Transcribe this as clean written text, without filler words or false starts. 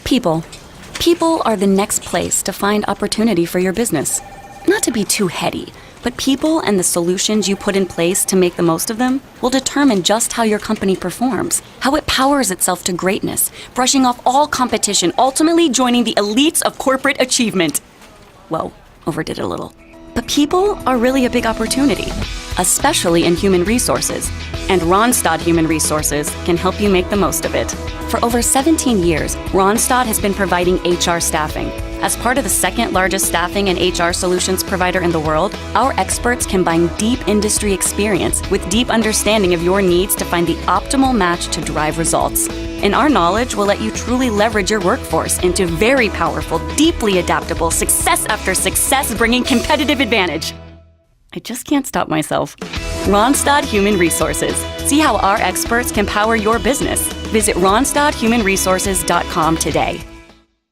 People. People are the next place to find opportunity for your business. Not to be too heady, but people and the solutions you put in place to make the most of them will determine just how your company performs, how it powers itself to greatness, brushing off all competition, ultimately joining the elites of corporate achievement. Whoa, overdid it a little. But people are really a big opportunity, especially in human resources, and Randstad Human Resources can help you make the most of it. For over 17 years, Randstad has been providing HR staffing. As part of the second largest staffing and HR solutions provider in the world, our experts combine deep industry experience with deep understanding of your needs to find the optimal match to drive results. And our knowledge will let you truly leverage your workforce into very powerful, deeply adaptable, success after success bringing competitive advantage. I just can't stop myself. Randstad Human Resources. See how our experts can power your business. Visit randstadhumanresources.com today.